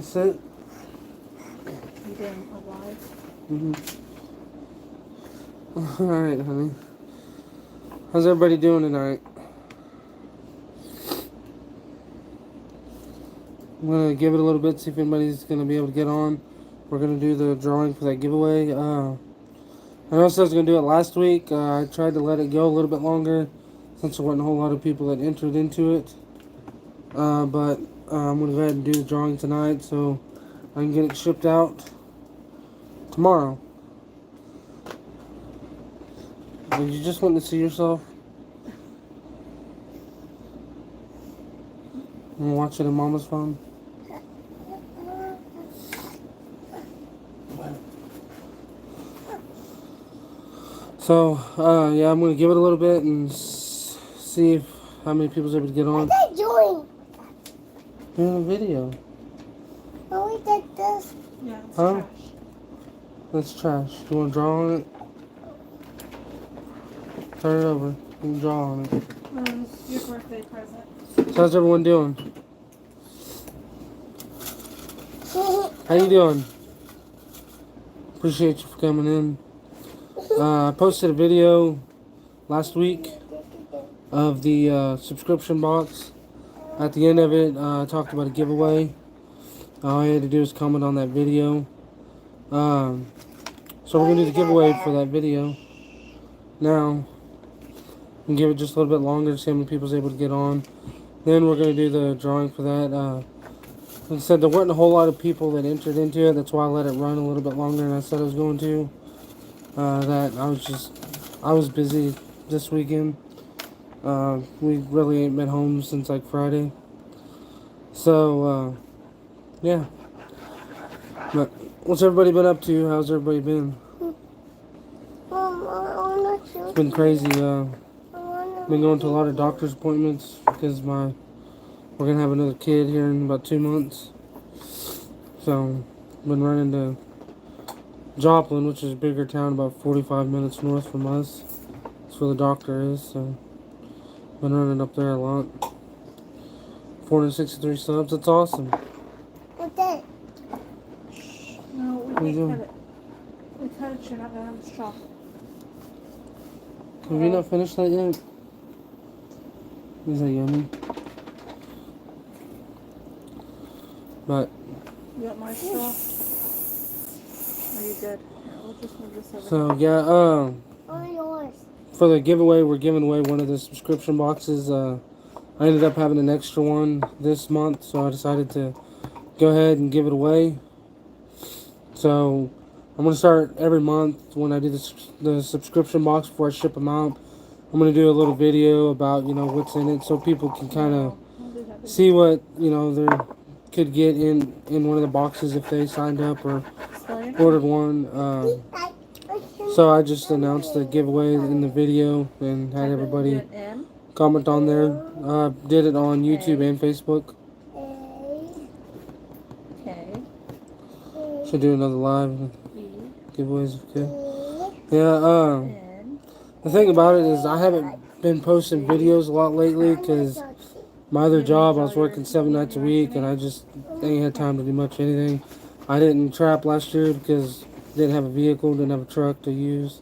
Sit. You damn alive. Alright, honey. How's everybody doing tonight? I'm going to give it a little bit, see if anybody's going to be able to get on. We're going to do the drawing for that giveaway. I know I was going to do it last week. I tried to let it go a little bit longer since there weren't a whole lot of people that entered into it. But I'm going to go ahead and do the drawing tonight so I can get it shipped out tomorrow. Did you just want to see yourself? And watch it on Mama's phone? So, yeah, I'm going to give it a little bit and see if how many people's able to get on. What are they doing? Doing a video. Oh, we did this. Yeah, it's Huh? trash. That's trash. You want to draw on it? Turn it over. You can draw on it. Your birthday present. So how's everyone doing? How you doing? Appreciate you for coming in. I posted a video last week of the subscription box. At the end of it, I talked about a giveaway. All you had to do is comment on that video. So we're going to do the giveaway for that video. Now, and give it just a little bit longer to see how many people's able to get on. Then we're going to do the drawing for that. Like I said, there weren't a whole lot of people that entered into it. That's why I let it run a little bit longer than I said I was going to. I was busy this weekend. We really ain't been home since like Friday. So, yeah. But what's everybody been up to? How's everybody been? It's been crazy. Been going to a lot of doctor's appointments because we're gonna have another kid here in about 2 months. So, been running to Joplin, which is a bigger town, about 45 minutes north from us. That's where the doctor is. So, been running up there a lot. 463 subs. That's awesome. What's that? No, we What are you can't doing? cut it. We cut it, you're not gonna have a straw. Have you not finished that yet? Is that yummy? But You want my straw? Are you good? Here, we'll just move this over. so yeah, Oh, yours. for the giveaway, we're giving away one of the subscription boxes. I ended up having an extra one this month, so I decided to go ahead and give it away. So I'm gonna start every month when I do the subscription box before I ship them out. I'm gonna do a little video about what's in it, so people can kind of I'll do that. see what they could get in one of the boxes if they signed up or Spell your name. ordered one. So I just announced the giveaway in the video and had everybody Do an M. comment on there. Did it on YouTube and Facebook. K. Should do another live E. giveaways. Okay. Yeah. N. The thing about it is I haven't been posting videos a lot lately because my other job I was working 7 nights a week and I just ain't had time to do much anything. I didn't trap last year because didn't have a vehicle, didn't have a truck to use.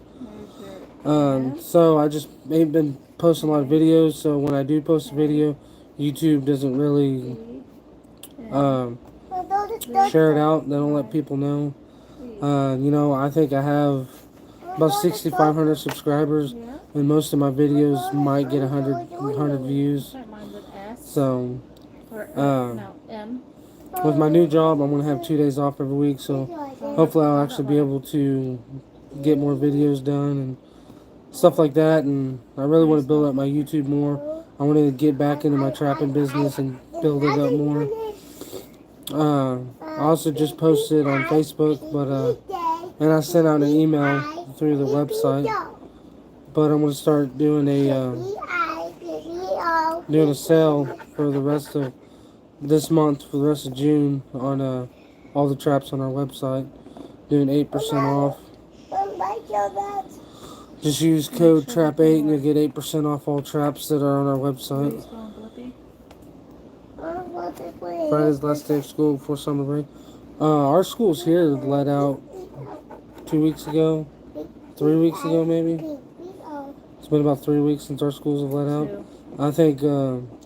There's your So I just ain't been posting a lot of videos. So when I do post a video, YouTube doesn't really share it out. They don't let people know. I think I have about 6,500 subscribers, Yeah. and most of my videos might get 100 views. Mine's an S. So Or no, M. with my new job, I'm gonna have 2 days off every week. So hopefully I'll actually be able to get more videos done and stuff like that. And I really want to build up my YouTube more. I want to get back into my trapping business and build it up more. I also just posted on Facebook, and I sent out an email through the website. But I'm gonna start doing a sale for the rest of this month, for the rest of June, on all the traps on our website, doing 8% off. Just use code TRAP8 and you'll get 8% off all traps that are on our website. Spelling Blippi. Friday's the last day of school before summer break. Our school's here let out 2 weeks ago, 3 weeks ago maybe. It's been about 3 weeks since our schools have let out. 2. I think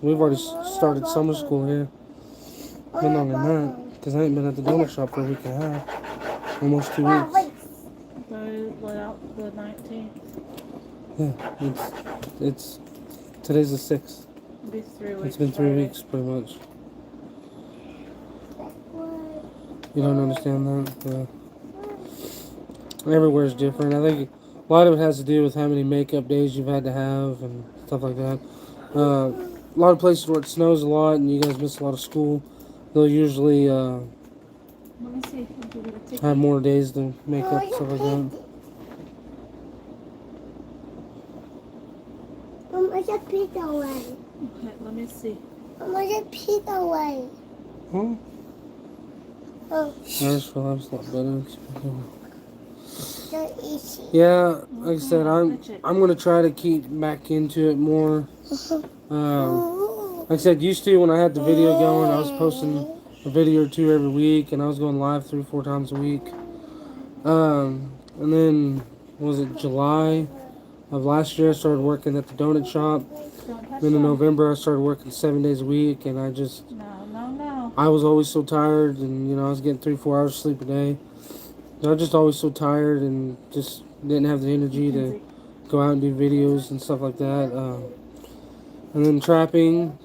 we've already started summer school here. Been longer than that, because I ain't been at the donut shop for a week and a half. Almost 2 weeks. They let out the 19th. Yeah, it's today's the 6th. It'll be 3 weeks. It's been 3 Friday. weeks pretty much. You don't understand that? Yeah. Everywhere's different. I think a lot of it has to do with how many makeup days you've had to have and stuff like that. A lot of places where it snows a lot and you guys miss a lot of school, they'll usually Let me see. I'll give you the ticket. have more days to make up and stuff like that. Mom, I got pizza away. Okay, let me see. Mom, I got pizza away. Huh? Oh, I just feel like it's a lot better. so easy. Yeah, like I said, I'm gonna try to keep back into it more. Like I said, used to when I had the video going, I was posting a video or two every week, and I was going live 3-4 times a week. And then was it July of last year? I started working at the donut shop. Don't touch Then in them. November, I started working 7 days a week, and I just No. I was always so tired, and I was getting 3-4 hours of sleep a day. I was just always so tired, and just didn't have the energy to go out and do videos and stuff like that. And then trapping,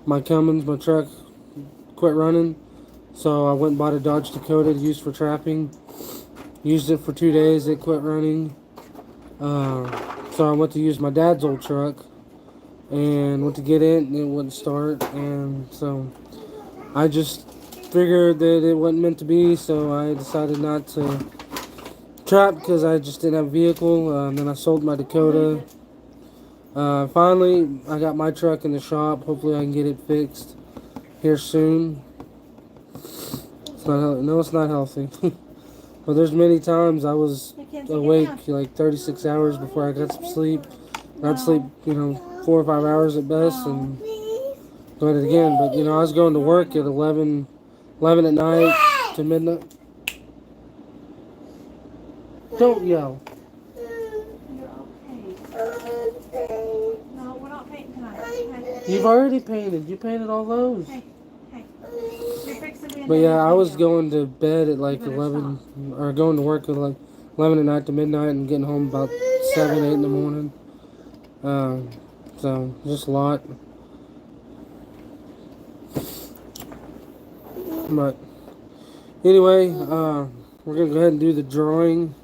my Cummins, my truck, quit running, so I went and bought a Dodge Dakota to use for trapping. Used it for 2 days, it quit running. So I went to use my dad's old truck and went to get it, and it wouldn't start, and so I just figured that it wasn't meant to be, so I decided not to trap because I just didn't have a vehicle. And then I sold my Dakota. Finally, I got my truck in the shop. Hopefully I can get it fixed here soon. It's not no, it's not healthy. But there's many times I was awake like 36 hours before I got some sleep. And I'd sleep, 4 or 5 hours at best, and go at it again. But I was going to work at 11 at night to midnight. Don't yell. You're okay. No, we're not painting tonight. Okay. You've already painted. You painted all those. Hey. You're fixing me. But yeah, I was going to bed at like 11, or going to work at like 11 at night to midnight, and getting home about 7, 8 in the morning. So just a lot. But anyway, we're gonna go ahead and do the drawing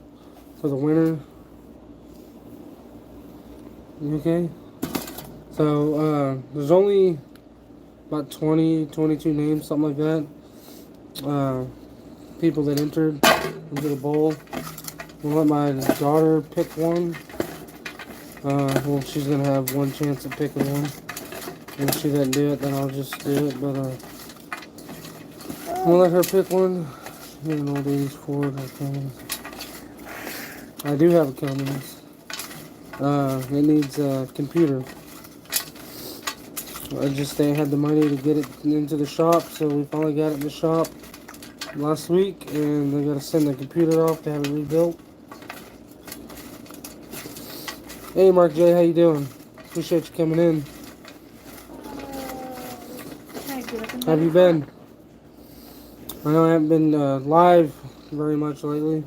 for the winner. You okay? So there's only about 20, 22 names, something like that. People that entered into the bowl. We'll let my daughter pick one. Well, she's gonna have one chance at picking one. And if she doesn't do it, then I'll just do it. But we'll let her pick one. Get an old 80s Ford or Cummins. I do have a Cummins. It needs a computer. I just ain't had the money to get it into the shop, so we finally got it in the shop last week, and they gotta send the computer off to have it rebuilt. Hey, Mark J, how you doing? Appreciate you coming in. How have you been? I know I haven't been live very much lately.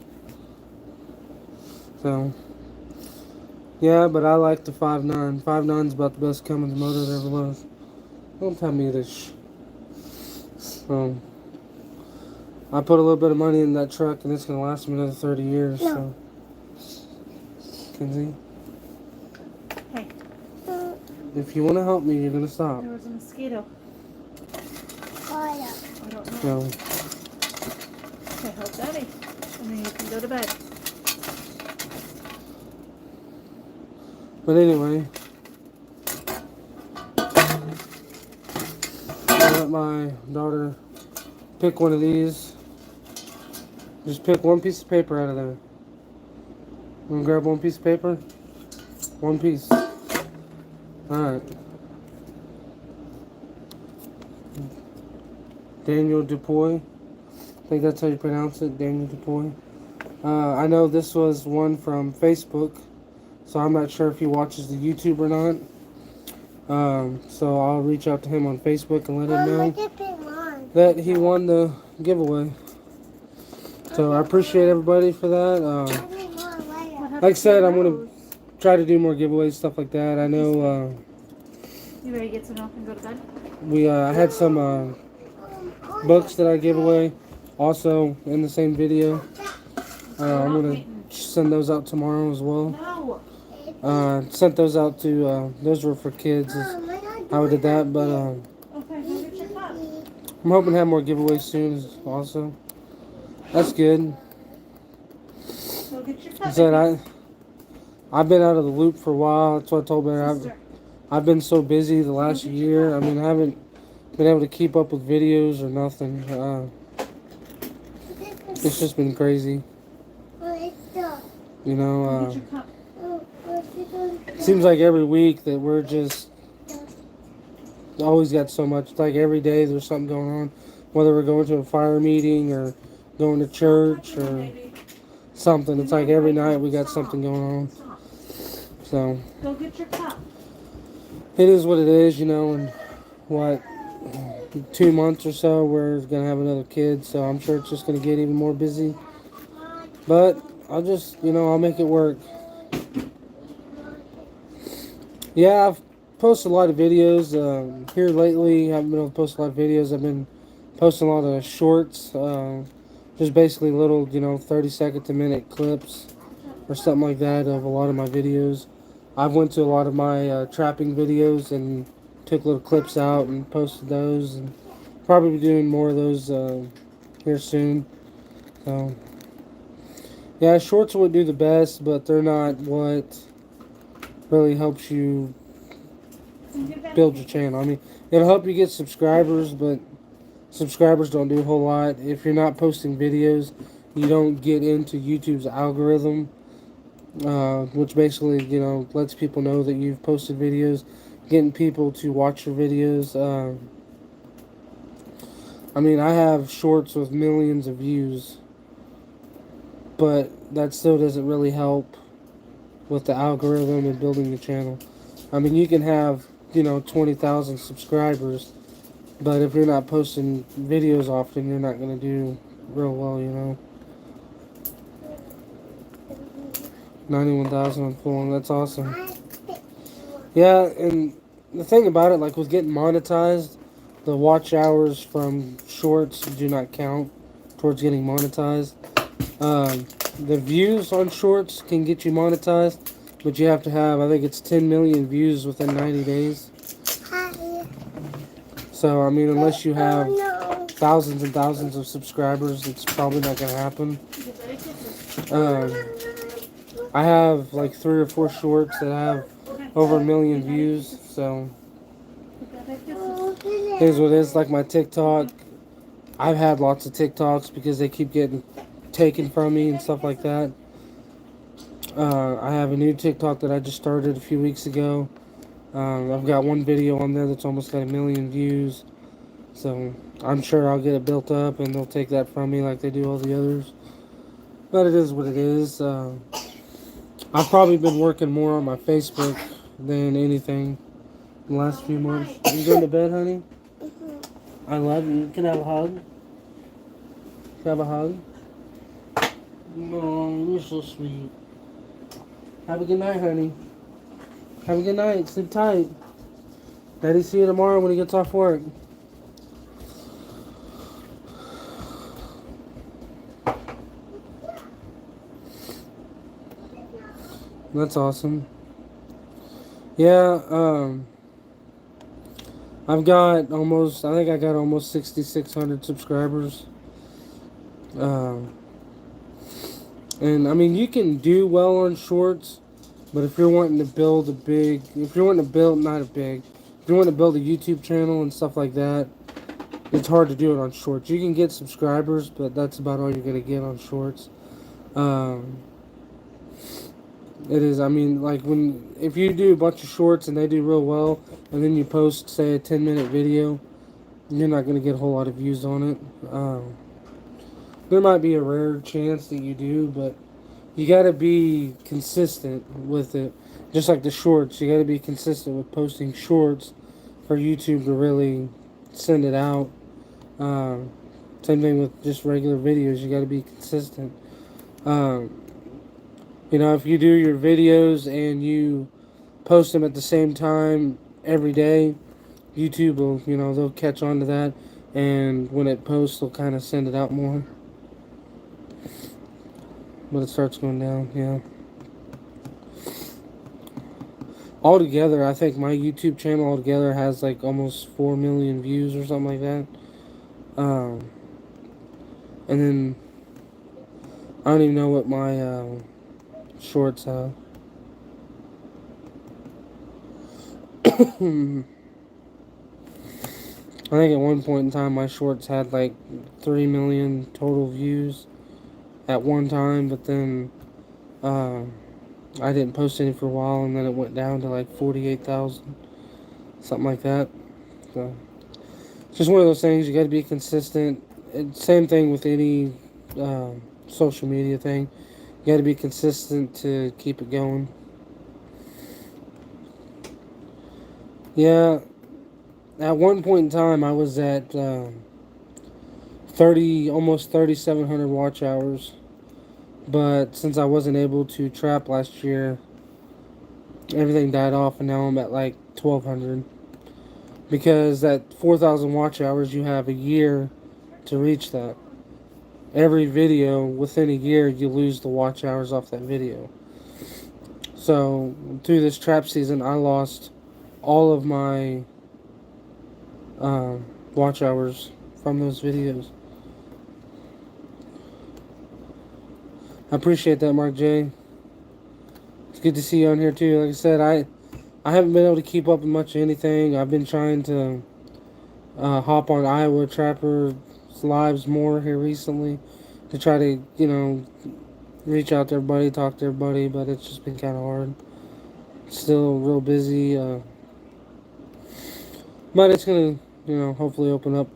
So, yeah, but I like the 5.9. 5.9's about the best Cummins motor there ever was. Don't tell me this. So, I put a little bit of money in that truck, and it's going to last me another 30 years. So, Kenzie? Hey. If you want to help me, you're going to stop. There was a mosquito. Fire. I don't know. So, Okay, help Daddy. And then you can go to bed. but anyway, I'll let my daughter pick one of these. Just pick one piece of paper out of there. Want to grab one piece of paper? One piece. Alright. Daniel Dupuy. I think that's how you pronounce it, Daniel Dupuy. I know this was one from Facebook, so I'm not sure if he watches the YouTube or not. So I'll reach out to him on Facebook and let him know that he won the giveaway. So I appreciate everybody for that. What happened Like I said, to I'm gonna Rose? try to do more giveaways, stuff like that. I know You ready to get some milk and go to bed? we I had some books that I gave away also in the same video. I'm gonna send those out tomorrow as well. No. Sent those out to those were for kids is how I did that, but Okay, go get your cup. I'm hoping to have more giveaways soon also. That's good. Go get your cup. Said I've been out of the loop for a while. That's what I told her. Sister. I've been so busy the last year. I mean, I haven't been able to keep up with videos or nothing. It's just been crazy. You know, Go get your cup. seems like every week that we're just always got so much. It's like every day there's something going on, whether we're going to a fire meeting or going to church or something. It's like every night we got something going on. Stop. So Go get your cup. it is what it is, you know. And what 2 months or so we're gonna have another kid, so I'm sure it's just gonna get even more busy. But I'll just, I'll make it work. Yeah, I've posted a lot of videos here lately. I haven't been able to post a lot of videos. I've been posting a lot of shorts, just basically little, 30-second to minute clips or something like that of a lot of my videos. I've went to a lot of my trapping videos and took little clips out and posted those, and probably be doing more of those here soon. So yeah, shorts would do the best, but they're not what really helps you build your channel. I mean, it'll help you get subscribers, but subscribers don't do a whole lot. If you're not posting videos, you don't get into YouTube's algorithm, which basically, lets people know that you've posted videos, getting people to watch your videos. I mean, I have shorts with millions of views, but that still doesn't really help with the algorithm and building the channel. I mean, you can have, 20,000 subscribers, but if you're not posting videos often, you're not going to do real well, 91,000 on full, and that's awesome. Yeah, and the thing about it, like with getting monetized, the watch hours from shorts do not count towards getting monetized. The views on shorts can get you monetized, but you have to have, I think it's 10 million views within 90 days. So, I mean, unless you have thousands and thousands of subscribers, it's probably not going to happen. I have like 3 or 4 shorts that have over 1 million views, so here's what it is. Like my TikTok, I've had lots of TikToks because they keep getting taken from me and stuff like that. I have a new TikTok that I just started a few weeks ago. I've got one video on there that's almost got 1 million views, so I'm sure I'll get it built up and they'll take that from me like they do all the others. But it is what it is. I've probably been working more on my Facebook than anything in the last few months. Are you going to bed, honey? I love you. Can I have a hug? Can I have a hug? No, you're so sweet. Have a good night, honey. Have a good night. Sleep tight. Daddy, see you tomorrow when he gets off work. That's awesome. Yeah, I think I got almost 6,600 subscribers. And I mean, you can do well on shorts, but if you're wanting to build if you're wanting to build a YouTube channel and stuff like that, it's hard to do it on shorts. You can get subscribers, but that's about all you're gonna get on shorts. It is. I mean, like if you do a bunch of shorts and they do real well, and then you post, say, a 10-minute video, you're not going to get a whole lot of views on it. There might be a rare chance that you do, but you got to be consistent with it. Just like the shorts, you got to be consistent with posting shorts for YouTube to really send it out. Same thing with just regular videos. You got to be consistent. If you do your videos and you post them at the same time every day, YouTube will, they'll catch on to that, and when it posts, they'll kind of send it out more. But it starts going down, yeah. Altogether, I think my YouTube channel altogether has like almost 4 million views or something like that. And then I don't even know what my shorts have. I think at one point in time my shorts had like 3 million total views at one time, but then I didn't post any for a while, and then it went down to like 48,000, something like that. So it's just one of those things. You got to be consistent. Same thing with any social media thing. You got to be consistent to keep it going. Yeah, at one point in time I was at almost 3,700 watch hours. But since I wasn't able to trap last year, everything died off, and now I'm at like 1,200. Because at 4,000 watch hours, you have a year to reach that. Every video, within a year, you lose the watch hours off that video. So, through this trap season, I lost all of my watch hours from those videos. I appreciate that, Mark J. It's good to see you on here too. Like I said, I haven't been able to keep up with much of anything. I've been trying to hop on Iowa Trapper lives more here recently to try to, reach out to everybody, talk to everybody, but it's just been kind of hard. Still real busy. But it's going to, hopefully open up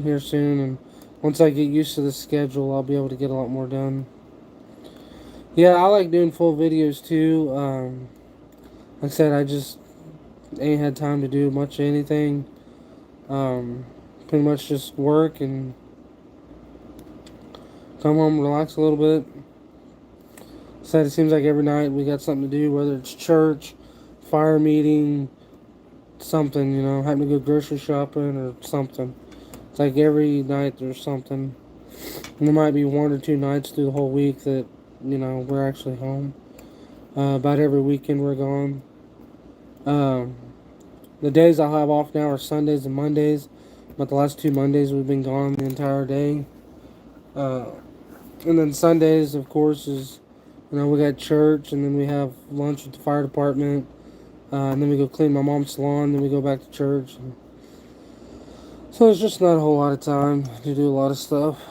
here soon, and once I get used to the schedule, I'll be able to get a lot more done. Yeah, I like doing full videos too. Like I said, I just ain't had time to do much of anything. Pretty much just work and come home, relax a little bit. Said it seems like every night we got something to do, whether it's church, fire meeting, something, having to go grocery shopping or something. It's like every night there's something. And there might be 1 or 2 nights through the whole week that we're actually home. About every weekend we're gone. The days I'll have off now are Sundays and Mondays, but the last 2 Mondays we've been gone the entire day. And then Sundays, of course, is, we got church, and then we have lunch with the fire department, and then we go clean my mom's salon, then we go back to church. So it's just not a whole lot of time to do a lot of stuff.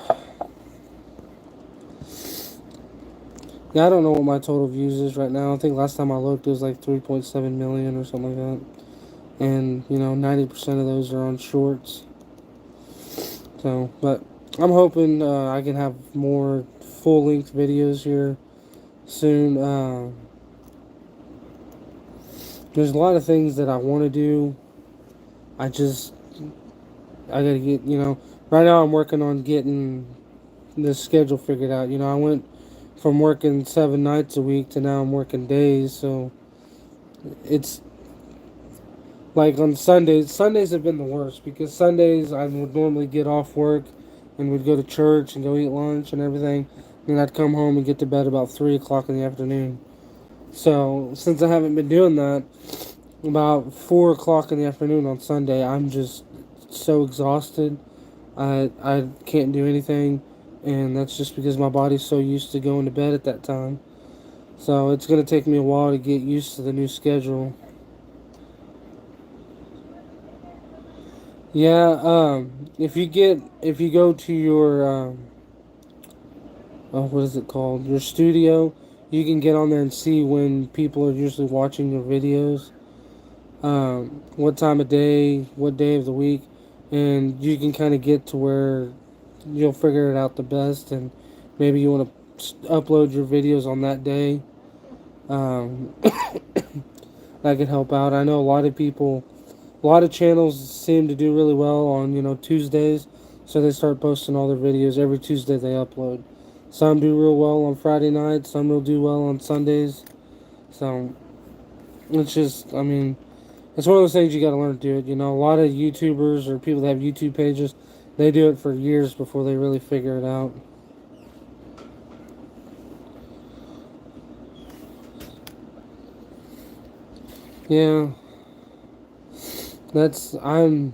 Yeah, I don't know what my total views is right now. I think last time I looked it was like 3.7 million or something like that. And, 90% of those are on shorts. So, but I'm hoping I can have more full-length videos here soon. There's a lot of things that I want to do. I gotta get, right now I'm working on getting the schedule figured out. I went from working 7 nights a week to now I'm working days, so it's like on Sundays have been the worst, because Sundays I would normally get off work and would go to church and go eat lunch and everything, and I'd come home and get to bed about 3 o'clock in the afternoon. So since I haven't been doing that, about 4 o'clock in the afternoon on Sunday, I'm just so exhausted. I can't do anything. And that's just because my body's so used to going to bed at that time. So it's going to take me a while to get used to the new schedule. Yeah, if you go to your, what is it called? Your studio, you can get on there and see when people are usually watching your videos. What time of day, what day of the week. and you can kind of get to where you'll figure it out the best, and maybe you want to upload your videos on that day. Um, that could help out. I know a lot of people, a lot of channels seem to do really well on, Tuesdays, so they start posting all their videos every Tuesday they upload. Some do real well on Friday nights, some will do well on Sundays. So it's just, I mean, it's one of those things you got to learn to do it. A lot of YouTubers or people that have YouTube pages, they do it for years before they really figure it out. Yeah, I'm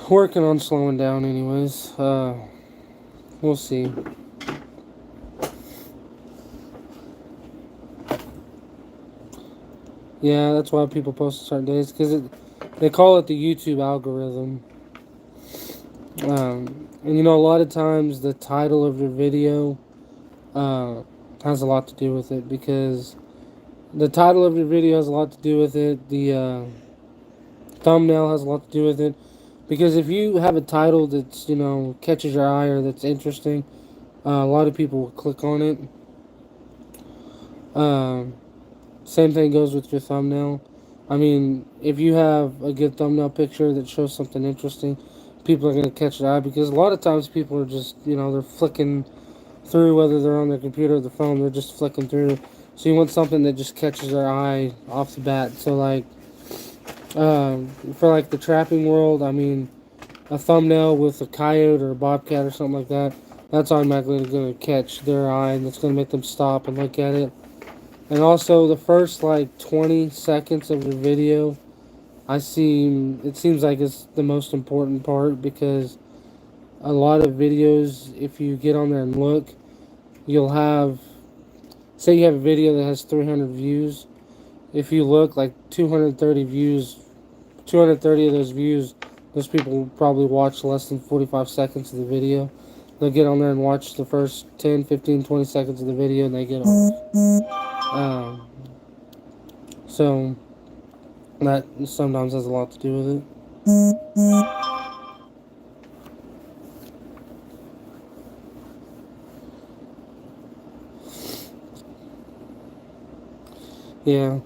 working on slowing down anyways. We'll see. Yeah, that's why people post certain days, because they call it the YouTube algorithm. And a lot of times the title of your video has a lot to do with it, because the title of your video has a lot to do with it. The thumbnail has a lot to do with it, because if you have a title that's catches your eye or that's interesting, a lot of people will click on it. Same thing goes with your thumbnail. I mean, if you have a good thumbnail picture that shows something interesting, people are going to catch their eye, because a lot of times people are just, they're flicking through, whether they're on their computer or their phone, they're just flicking through. So you want something that just catches their eye off the bat. So for like the trapping world, I mean, a thumbnail with a coyote or a bobcat or something like that, that's automatically going to catch their eye, and it's going to make them stop and look at it. And also the first 20 seconds of your video, it seems like it's the most important part, because a lot of videos, if you get on there and look, you'll have, say you have a video that has 300 views. If you look, 230 views, 230 of those views, those people will probably watch less than 45 seconds of the video. They'll get on there and watch the first 10, 15, 20 seconds of the video, and they get off. So that sometimes has a lot to do with it. Yeah.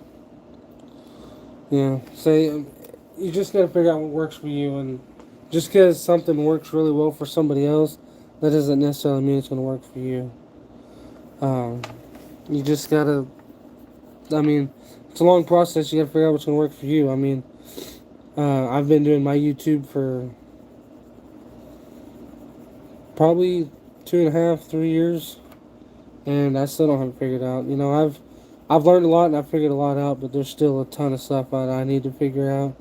So you just gotta figure out what works for you, and just because something works really well for somebody else, that doesn't necessarily mean it's gonna work for you. You just gotta, I mean, it's a long process. You gotta figure out what's gonna work for you. I mean, I've been doing my YouTube for probably 2.5, 3 years, and I still don't have it figured out. I've learned a lot and I've figured a lot out, but there's still a ton of stuff that I need to figure out.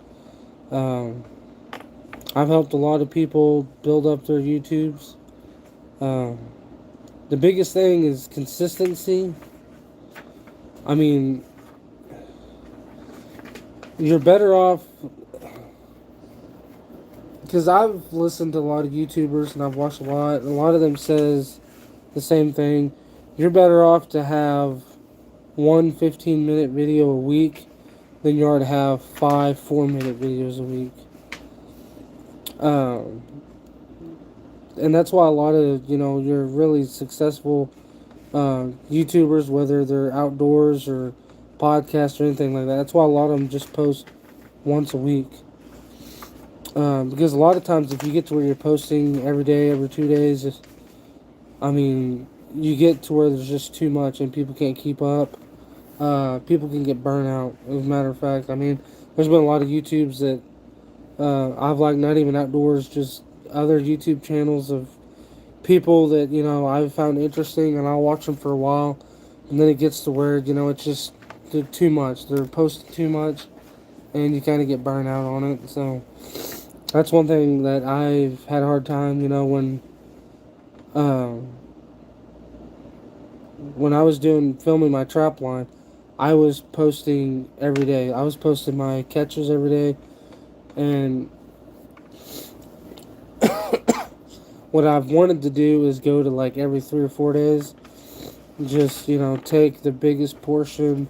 I've helped a lot of people build up their YouTubes. The biggest thing is consistency. I mean, you're better off, because I've listened to a lot of YouTubers and I've watched a lot, and a lot of them says the same thing. You're better off to have one 15-minute video a week than you are to have 5 4-minute videos a week. And that's why a lot of, your really successful YouTubers, whether they're outdoors or podcasts or anything like that, that's why a lot of them just post once a week. Because a lot of times if you get to where you're posting every day, every 2 days, you get to where there's just too much and people can't keep up. People can get burnt out, as a matter of fact. There's been a lot of YouTubes that I've liked, not even outdoors, just other YouTube channels of people that, I've found interesting, and I'll watch them for a while, and then it gets to where, it's just they're too much. They're posting too much, and you kind of get burnt out on it. So that's one thing that I've had a hard time, when I was filming my trap line, I was posting every day. I was posting my catches every day, and what I've wanted to do is go to every 3 or 4 days. Just, take the biggest portion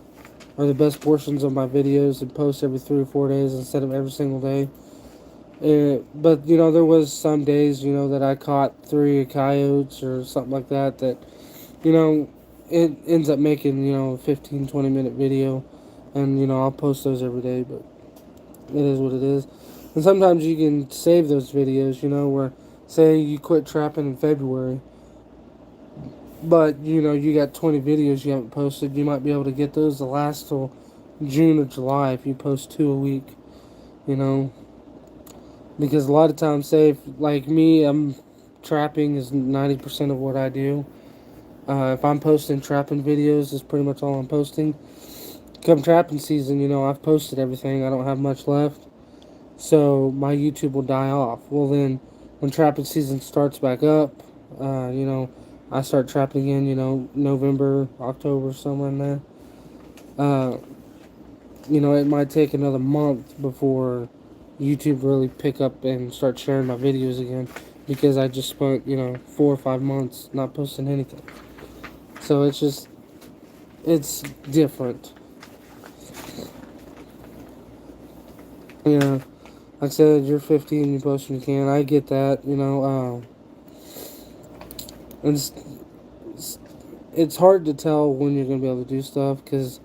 are the best portions of my videos and post every 3 or 4 days instead of every single day. But there was some days that I caught 3 coyotes or something like that. You know it ends up making a 15-20 minute video, and I'll post those every day. But it is what it is. And sometimes you can save those videos. Where say you quit trapping in February, but you got 20 videos you haven't posted. You might be able to get those to last till June or July if you post 2 a week. Because a lot of times, say if, like me, I'm trapping is 90% of what I do. If I'm posting trapping videos, is pretty much all I'm posting. Come trapping season, I've posted everything. I don't have much left, so my YouTube will die off. Well, then when trapping season starts back up, I start trapping again. November, October, somewhere in there. It might take another month before YouTube really pick up and start sharing my videos again, because I just spent 4 or 5 months not posting anything. So it's different. Like I said, you're 15, you post when you can. I get that. It's hard to tell when you're gonna be able to do stuff, because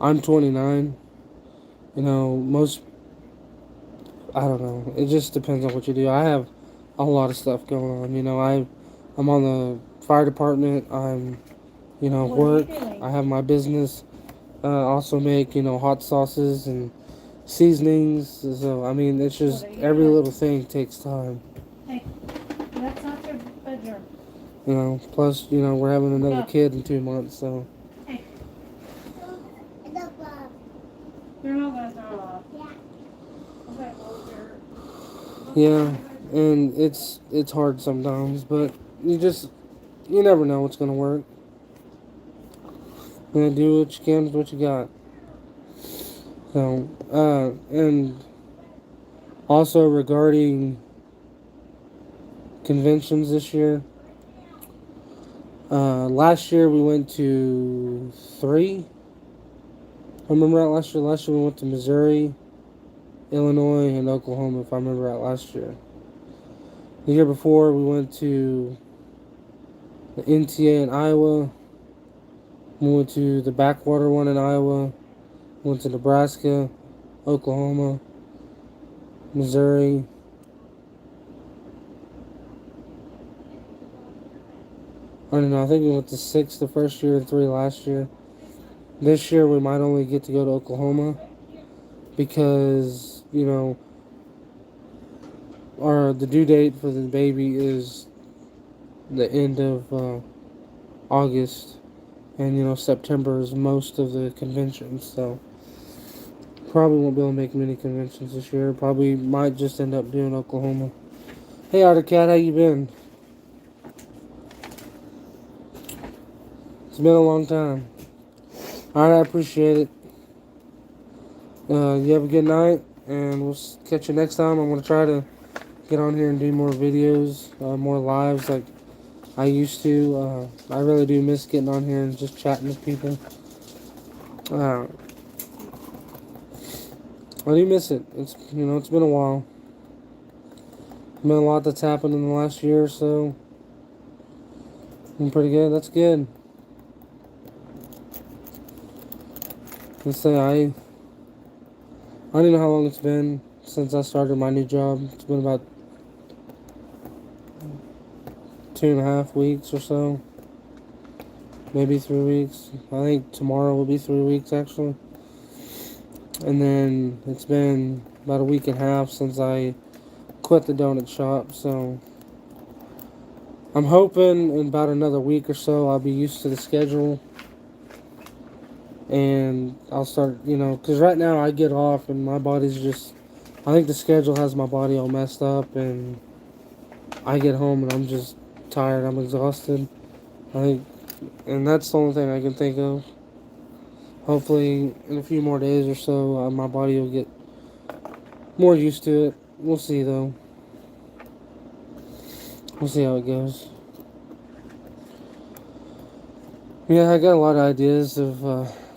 I'm 29. I don't know. It just depends on what you do. I have a lot of stuff going on. I'm on the fire department. I'm, work. I have my business. Also make, hot sauces and seasonings. So, it's just every little thing takes time. Hey, that's not your bedroom. Plus, we're having another kid in 2 months, so. Hey, The ball. you're not going to throw it off. Yeah. Okay, well, Yeah, and it's hard sometimes, but you never know what's gonna work. You're gonna do what you can with what you got. So, and also regarding conventions this year, last year we went to 3. I remember that last year. Last year we went to Missouri, Illinois, and Oklahoma, if I remember right, last year. The year before, we went to the NTA in Iowa. We went to the Backwater one in Iowa. We went to Nebraska, Oklahoma, Missouri. I don't know, I think we went to 6 the first year and 3 last year. This year, we might only get to go to Oklahoma, because the due date for the baby is the end of August, and September is most of the conventions, so probably won't be able to make many conventions this year. Probably might just end up doing Oklahoma. Hey Otter Cat, how you been? It's been a long time. Alright, I appreciate it. You have a good night, and we'll catch you next time. I'm going to try to get on here and do more videos, more lives like I used to. I really do miss getting on here and just chatting with people. I do miss it. It's been a while. Been a lot that's happened in the last year or so. Been pretty good. That's good. Let's say I don't know how long it's been since I started my new job. It's been about 2.5 weeks or so. Maybe 3 weeks. I think tomorrow will be 3 weeks, actually. And then it's been about a week and a half since I quit the donut shop, so I'm hoping in about another week or so I'll be used to the schedule, and I'll start, because right now I get off and my body's just, I think the schedule has my body all messed up, and I get home and I'm just tired, I'm exhausted. And that's the only thing I can think of. Hopefully in a few more days or so, my body will get more used to it. We'll see though. We'll see how it goes. Yeah, I got a lot of ideas of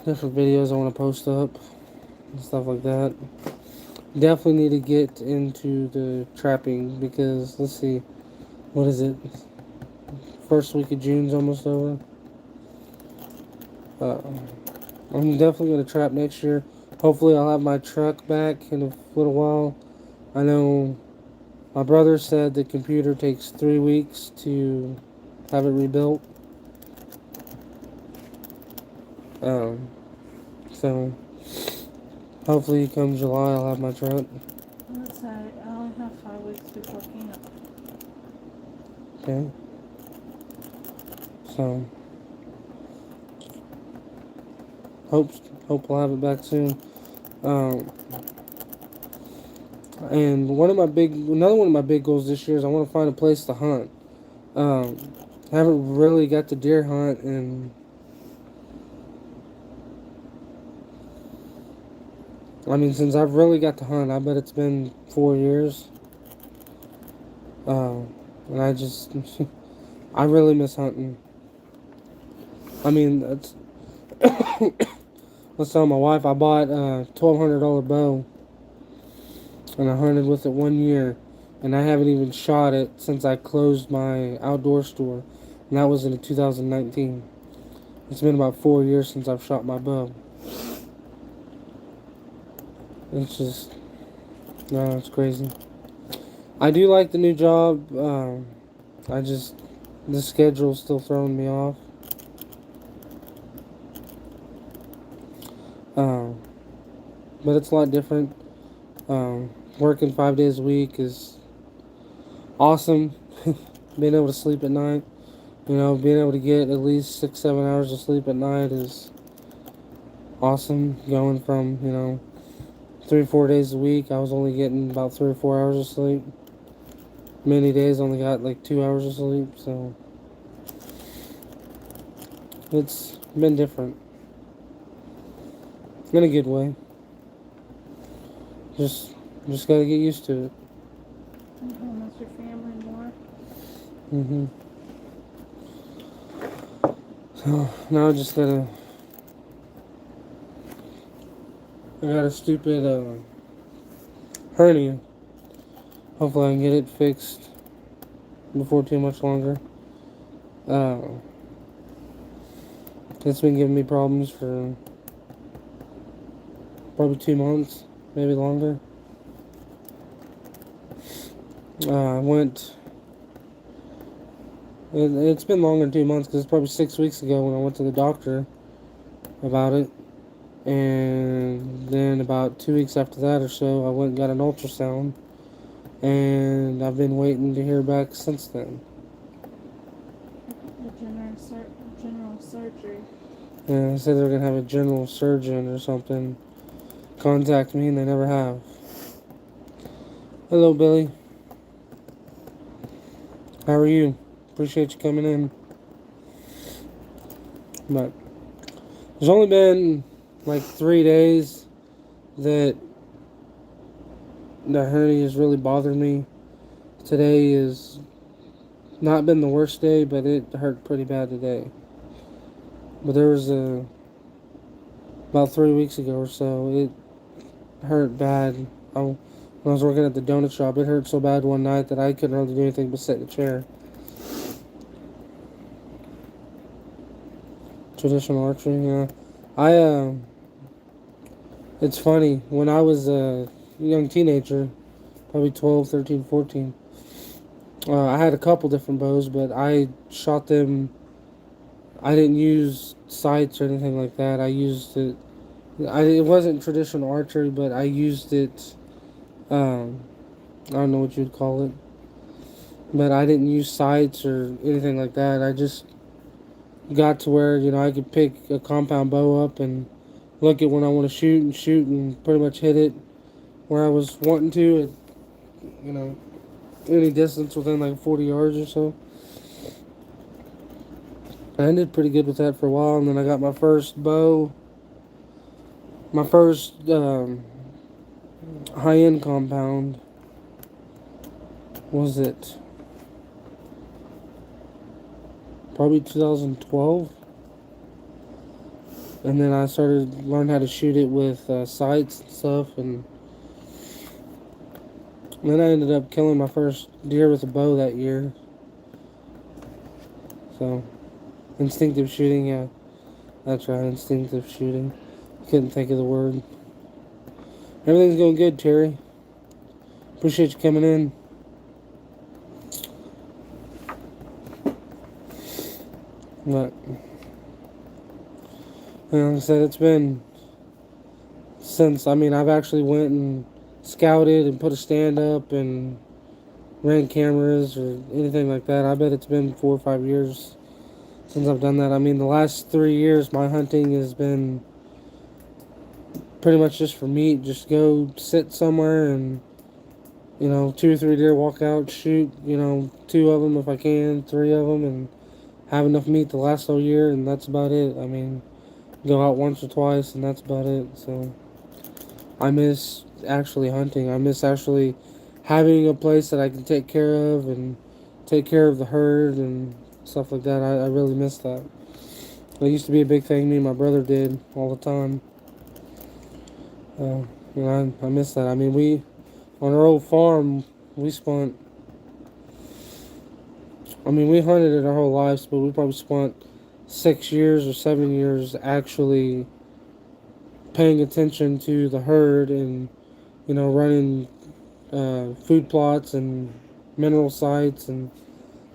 different videos I want to post up and stuff like that. Definitely need to get into the trapping because let's see, what is it? First week of June's almost over. I'm definitely gonna trap next year. Hopefully, I'll have my truck back in a little while. I know my brother said the computer takes 3 weeks to have it rebuilt. So hopefully, come July, I'll have my truck. Let's say I only have 5 weeks before camp. Okay. So hope I'll have it back soon. And another one of my big goals this year is I want to find a place to hunt. Haven't really got to deer hunt and I mean since I've really got to hunt, I bet it's been 4 years. And I just I really miss hunting. I mean that's let's tell my wife I bought a $1,200 bow and I hunted with it 1 year and I haven't even shot it since I closed my outdoor store and that was in 2019. It's been about 4 years since I've shot my bow. It's just no, it's crazy. I do like the new job. The schedule's still throwing me off. But it's a lot different. Working 5 days a week is awesome. Being able to sleep at night, being able to get at least 6-7 hours of sleep at night is awesome. Going from 3 or 4 days a week, I was only getting about 3 or 4 hours of sleep. Many days only got like 2 hours of sleep, so it's been different in a good way. Just gotta get used to it. Miss your family more. So now I got a stupid hernia. Hopefully I can get it fixed before too much longer. It's been giving me problems for probably 2 months, maybe longer. It's been longer than 2 months because it's probably 6 weeks ago when I went to the doctor about it. And then about 2 weeks after that or so, I went and got an ultrasound. And I've been waiting to hear back since then. The general surgery. Yeah, they said they're going to have a general surgeon or something contact me, and they never have. Hello, Billy. How are you? Appreciate you coming in. But there's only been like 3 days that the hernia has really bothered me. Today has not been the worst day, but it hurt pretty bad today. But there was about 3 weeks ago or so, it hurt bad. When I was working at the donut shop, it hurt so bad one night that I couldn't hardly do anything but sit in a chair. Traditional archery, yeah. It's funny, when I was a young teenager, probably 12, 13, 14, I had a couple different bows, but I shot them, I didn't use sights or anything like that. I used it, it wasn't traditional archery, but I used it, I don't know what you'd call it, but I didn't use sights or anything like that. I just got to where, I could pick a compound bow up and look at when I want to shoot and pretty much hit it where I was wanting to at, any distance within like 40 yards or so. I did pretty good with that for a while, and then I got my first bow, my first high-end compound. Was it probably 2012? And then I started learning how to shoot it with sights and stuff, and then I ended up killing my first deer with a bow that year. So, instinctive shooting, yeah, that's right, instinctive shooting. Couldn't think of the word. Everything's going good, Terry. Appreciate you coming in. But, like I said, it's been since, I've actually went and scouted and put a stand up and ran cameras or anything like that. I bet it's been 4 or 5 years since I've done that. The last 3 years, my hunting has been pretty much just for meat. Just go sit somewhere and, 2 or 3 deer, walk out, shoot, 2 of them if I can, 3 of them, and have enough meat to last all year, and that's about it. Go out once or twice, and that's about it. So, I miss actually hunting. I miss actually having a place that I can take care of and take care of the herd and stuff like that. I really miss that. It used to be a big thing me and my brother did all the time. I miss that. We, on our old farm, we spent, we hunted it our whole lives, but we probably spent 6 years or 7 years actually paying attention to the herd and, running food plots and mineral sites and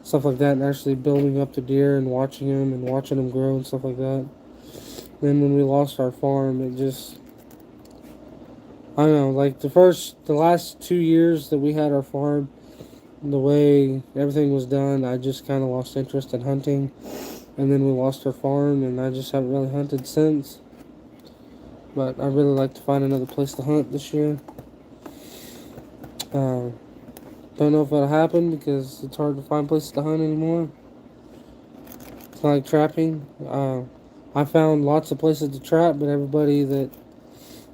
stuff like that, and actually building up the deer and watching them grow and stuff like that. Then when we lost our farm, it just, I don't know, like the last 2 years that we had our farm, the way everything was done, I just kind of lost interest in hunting. And then we lost our farm, and I just haven't really hunted since. But I'd really like to find another place to hunt this year. Don't know if that'll happen because it's hard to find places to hunt anymore. It's not like trapping. I found lots of places to trap, but everybody that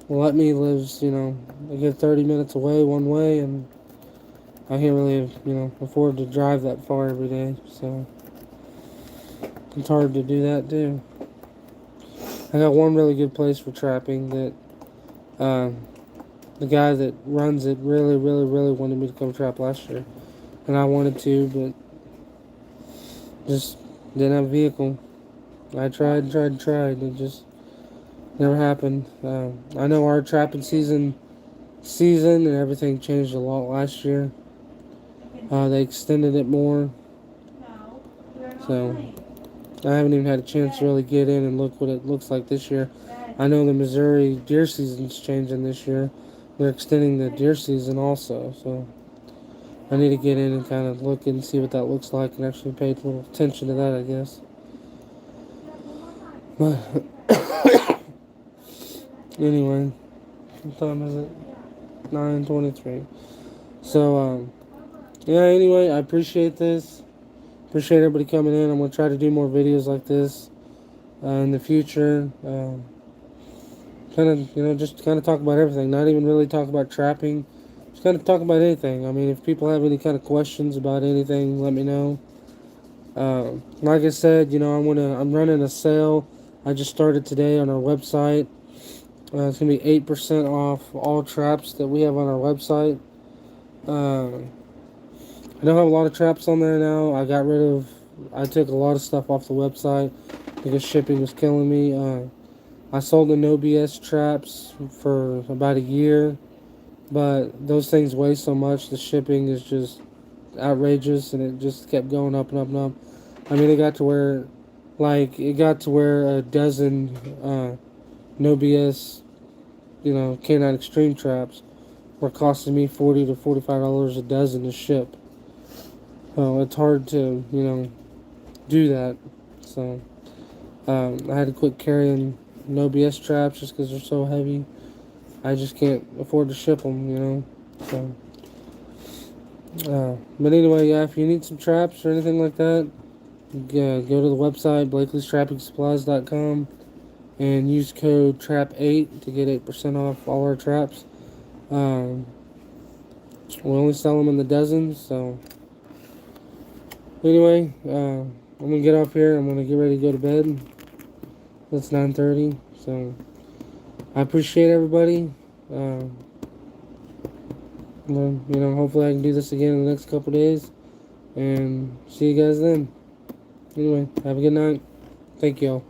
will let me lives, a good 30 minutes away one way, and I can't really, afford to drive that far every day, so it's hard to do that too. I got one really good place for trapping that the guy that runs it really, really, really wanted me to come trap last year. And I wanted to, but just didn't have a vehicle. I tried. It just never happened. I know our trapping season and everything changed a lot last year. They extended it more. So I haven't even had a chance to really get in and look what it looks like this year. I know the Missouri deer season's changing this year. They're extending the deer season also, so I need to get in and kind of look and see what that looks like and actually pay a little attention to that, I guess. But anyway, what time is it? 9:23. So, yeah, anyway, I appreciate this. Appreciate everybody coming in. I'm going to try to do more videos like this in the future. Just kind of talk about everything. Not even really talk about trapping. Just kind of talk about anything. If people have any kind of questions about anything, let me know. Like I said, I'm running a sale. I just started today on our website. It's going to be 8% off all traps that we have on our website. I don't have a lot of traps on there now. I took a lot of stuff off the website because shipping was killing me. I sold the No BS traps for about a year, but those things weigh so much, the shipping is just outrageous, and it just kept going up and up and up. It got to where a dozen No BS, Canine Extreme traps were costing me $40 to $45 a dozen to ship. So it's hard to, do that. So I had to quit carrying No BS traps just because they're so heavy. I just can't afford to ship them, So, but anyway, yeah, if you need some traps or anything like that, go to the website, Blakely'sTrappingSupplies.com, and use code TRAP8 to get 8% off all our traps. We only sell them in the dozens, so anyway, I'm going to get off here. I'm going to get ready to go to bed. It's 9:30. So I appreciate everybody. Well, hopefully I can do this again in the next couple days. And see you guys then. Anyway, have a good night. Thank y'all.